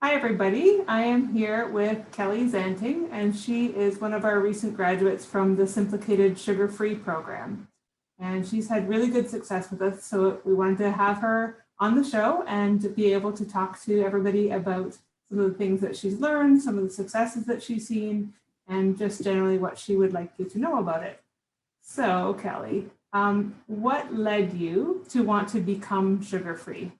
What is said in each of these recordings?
Hi, everybody. I am here with Kelly Zantingh, and she is one of our recent graduates from the Symplicated sugar-free program. And she's had really good success with us, so we wanted to have her on the show and to be able to talk to everybody about some of the things that she's learned, some of the successes that she's seen, and just generally what she would like you to know about it. So, Kelly, what led you to want to become sugar-free?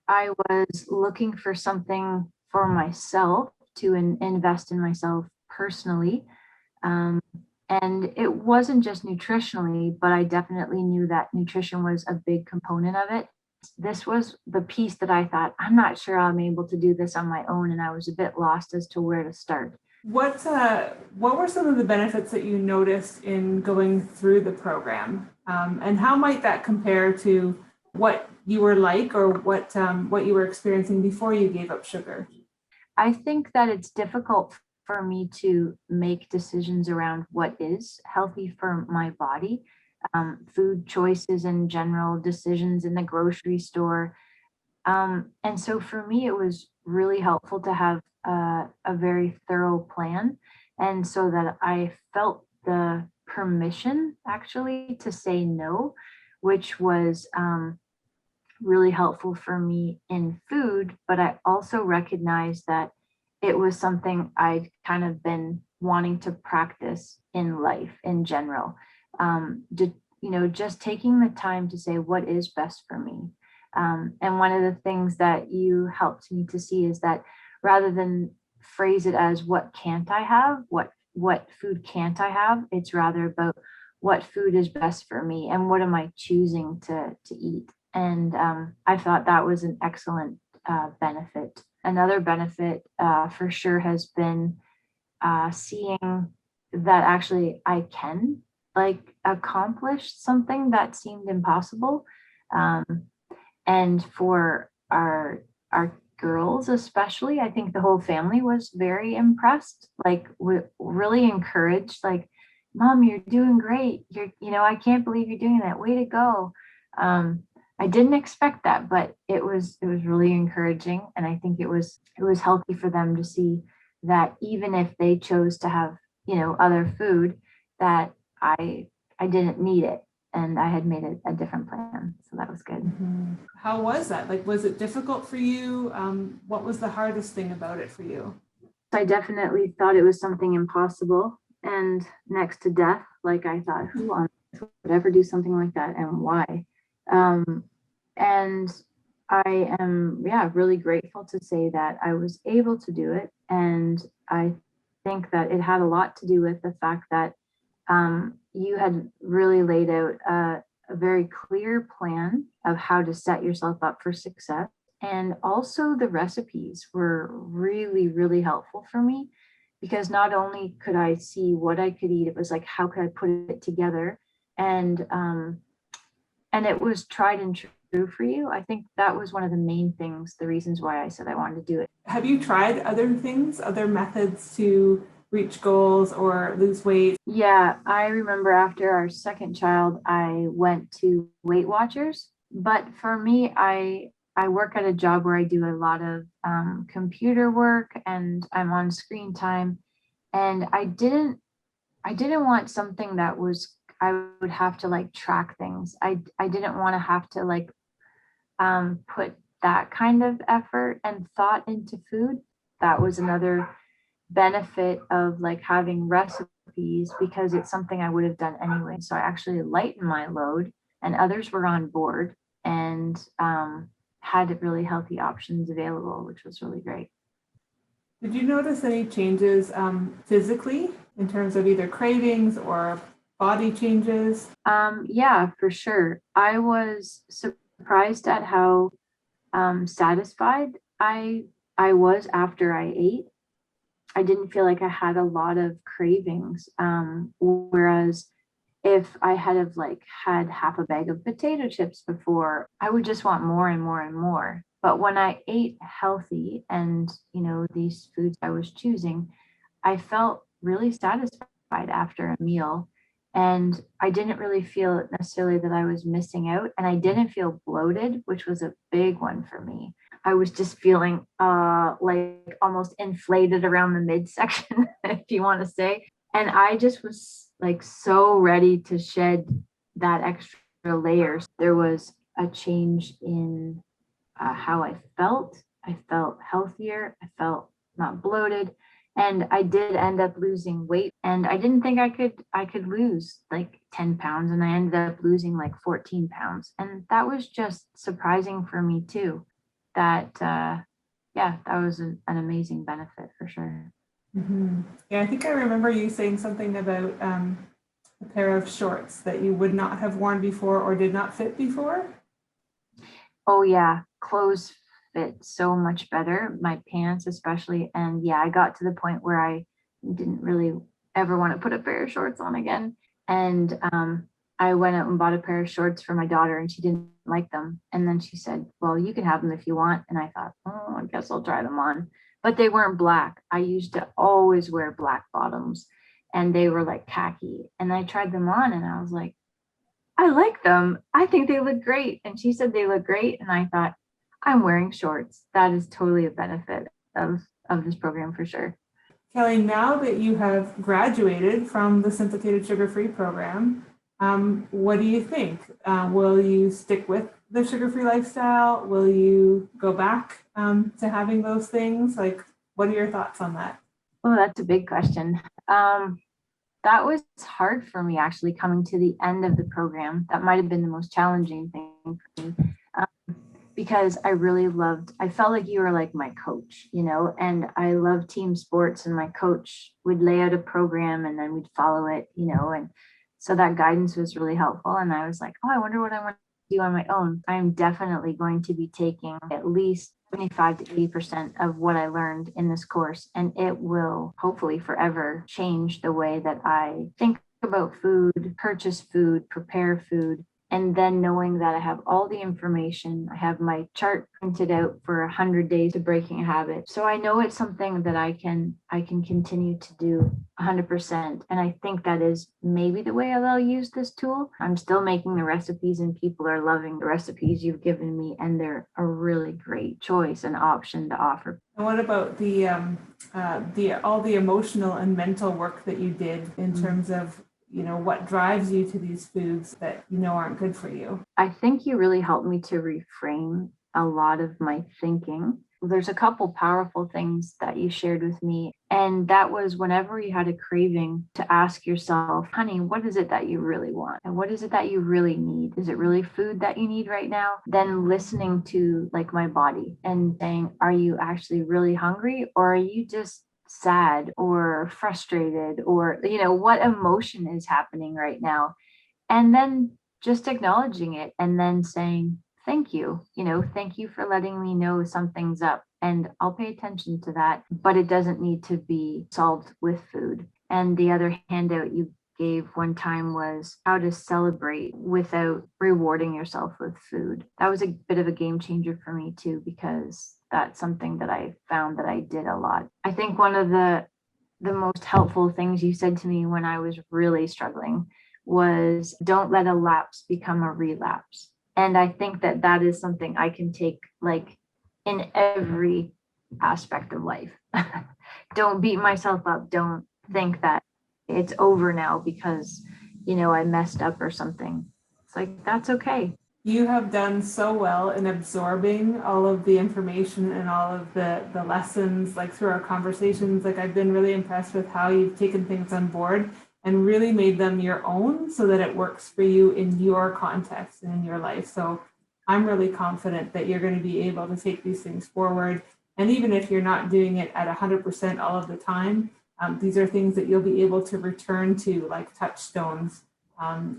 I was looking for something for myself to invest in myself personally. Um, and it wasn't just nutritionally, but I definitely knew that nutrition was a big component of it. This was the piece that I thought, I'm not sure I'm able to do this on my own. And I was a bit lost as to where to start. What were some of the benefits that you noticed in going through the program, and how might that compare to what you were like or what you were experiencing before you gave up sugar? I think that it's difficult for me to make decisions around what is healthy for my body. Food choices in general, decisions in the grocery store. And so for me, it was really helpful to have a very thorough plan. And so that I felt the permission actually to say no, which was really helpful for me in food. But I also recognized that it was something I'd kind of been wanting to practice in life in general. Just taking the time to say what is best for me. And one of the things that you helped me to see is that rather than phrase it as what can't I have, what food can't I have, it's rather about what food is best for me and what am I choosing to eat. And I thought that was an excellent benefit. Another benefit for sure has been seeing that actually I can like accomplish something that seemed impossible. Um, and for our girls especially, I think the whole family was very impressed, like really encouraged, like, Mom, you're doing great. I can't believe you're doing that. Way to go. Um, I didn't expect that, but it was really encouraging. And I think it was healthy for them to see that even if they chose to have, other food, that I didn't need it and I had made a different plan. So that was good. Mhm. How was that? Like, was it difficult for you? What was the hardest thing about it for you? I definitely thought it was something impossible and next to death. Like I thought, who on earth would ever do something like that and why? Um, and I am, yeah, really grateful to say that I was able to do it. And I think that it had a lot to do with the fact that you had really laid out a very clear plan of how to set yourself up for success. And also, the recipes were really, really helpful for me because not only could I see what I could eat, it was like, how could I put it together? And and it was tried and true for you. I think that was one of the main things, the reasons why I said I wanted to do it. Have you tried other things, other methods to reach goals or lose weight? Yeah, I remember after our second child, I went to Weight Watchers. But for me, I work at a job where I do a lot of computer work and I'm on screen time. And I didn't want something that was I would have to like track things. I didn't want to have to like put that kind of effort and thought into food. That was another benefit of like having recipes because it's something I would have done anyway. So I actually lightened my load and others were on board and had really healthy options available, which was really great. Did you notice any changes physically in terms of either cravings or body changes? Yeah, for sure. I was surprised at how satisfied I was after I ate. I didn't feel like I had a lot of cravings. Whereas if I had have like had half a bag of potato chips before, I would just want more and more and more. But when I ate healthy and these foods I was choosing, I felt really satisfied after a meal. And I didn't really feel necessarily that I was missing out. And I didn't feel bloated, which was a big one for me. I was just feeling like almost inflated around the midsection, if you want to say. And I just was like so ready to shed that extra layers. There was a change in how I felt. I felt healthier. I felt not bloated. And I did end up losing weight. And I didn't think I could lose like 10 pounds. And I ended up losing like 14 pounds. And that was just surprising for me too. That yeah, that was an amazing benefit for sure. Yeah, I think I remember you saying something about a pair of shorts that you would not have worn before or did not fit before. Oh yeah, clothes fit so much better, my pants especially. And yeah, I got to the point where I didn't really ever want to put a pair of shorts on again. And I went out and bought a pair of shorts for my daughter and she didn't like them. And then she said, well, you can have them if you want. And I thought, oh, I guess I'll try them on. But they weren't black. I used to always wear black bottoms and they were like khaki. And I tried them on and I was like, I like them. I think they look great. And she said they look great. And I thought, I'm wearing shorts. That is totally a benefit of this program for sure. Kelly, now that you have graduated from the Symplicated Sugar-Free program, what do you think? Will you stick with the sugar-free lifestyle? Will you go back to having those things? Like, what are your thoughts on that? Oh, that's a big question. That was hard for me actually coming to the end of the program. That might have been the most challenging thing for me. Because I felt like you were like my coach, and I love team sports and my coach would lay out a program and then we'd follow it, and so that guidance was really helpful. And I was like, oh, I wonder what I want to do on my own. I'm definitely going to be taking at least 75 to 80% of what I learned in this course, and it will hopefully forever change the way that I think about food, purchase food, prepare food. And then knowing that I have all the information, I have my chart printed out for 100 days to breaking a habit. So I know it's something that I can continue to do 100%. And I think that is maybe the way I'll use this tool. I'm still making the recipes and people are loving the recipes you've given me. And they're a really great choice and option to offer. And what about the all the emotional and mental work that you did in terms of what drives you to these foods that aren't good for you? I think you really helped me to reframe a lot of my thinking. There's a couple powerful things that you shared with me. And that was whenever you had a craving to ask yourself, honey, what is it that you really want? And what is it that you really need? Is it really food that you need right now? Then listening to like my body and saying, are you actually really hungry or are you just sad or frustrated or what emotion is happening right now, and then just acknowledging it and then saying thank you, thank you for letting me know something's up and I'll pay attention to that, but it doesn't need to be solved with food. And the other handout you gave one time was how to celebrate without rewarding yourself with food. That was a bit of a game changer for me too, because that's something that I found that I did a lot. I think one of the most helpful things you said to me when I was really struggling was don't let a lapse become a relapse. And I think that that is something I can take like in every aspect of life. Don't beat myself up. Don't think that it's over now because, I messed up or something. It's like, that's okay. You have done so well in absorbing all of the information and all of the lessons, like through our conversations. Like, I've been really impressed with how you've taken things on board and really made them your own so that it works for you in your context and in your life. So I'm really confident that you're going to be able to take these things forward. And even if you're not doing it at 100% all of the time, these are things that you'll be able to return to, like touchstones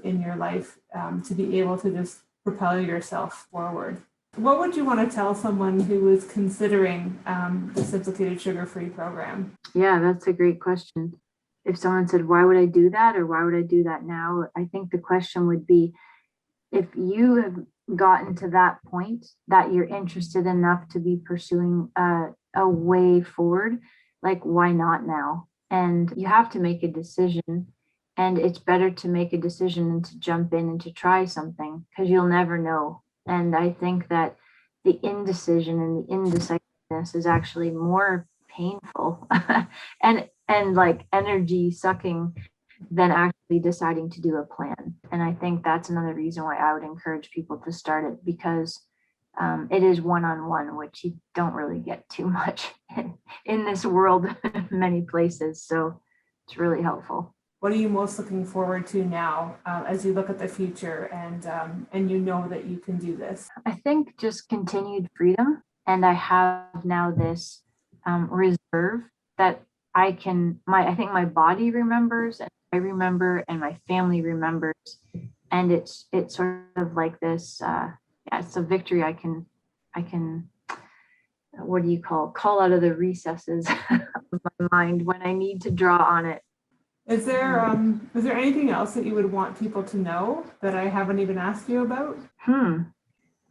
in your life, to be able to just propel yourself forward. What would you want to tell someone who is considering the Symplicated Sugar-Free program? Yeah, that's a great question. If someone said, why would I do that? Or why would I do that now? I think the question would be, if you have gotten to that point that you're interested enough to be pursuing a way forward, like why not now? And you have to make a decision. And it's better to make a decision and to jump in and to try something because you'll never know. And I think that the indecision and the indecisiveness is actually more painful and like energy sucking than actually deciding to do a plan. And I think that's another reason why I would encourage people to start it, because it is one-on-one, which you don't really get too much in this world, many places. So it's really helpful. What are you most looking forward to now as you look at the future and you know that you can do this? I think just continued freedom. And I have now this reserve that I think my body remembers, and I remember, and my family remembers. And it's sort of like this, it's a victory I can, what do you call out of the recesses of my mind when I need to draw on it. Is there anything else that you would want people to know that I haven't even asked you about?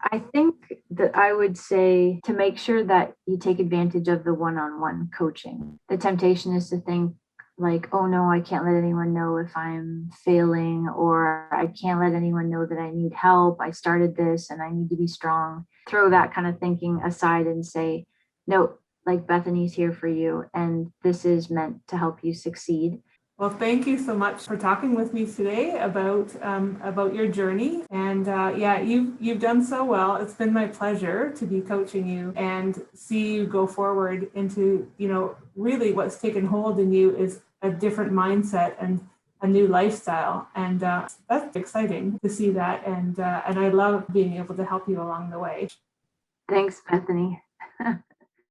I think that I would say to make sure that you take advantage of the one-on-one coaching. The temptation is to think like, oh no, I can't let anyone know if I'm failing, or I can't let anyone know that I need help. I started this and I need to be strong. Throw that kind of thinking aside and say, no, like Bethany's here for you, and this is meant to help you succeed. Well, thank you so much for talking with me today about your journey. And you've done so well. It's been my pleasure to be coaching you and see you go forward into, really what's taken hold in you is a different mindset and a new lifestyle. And that's exciting to see that. And I love being able to help you along the way. Thanks, Bethany.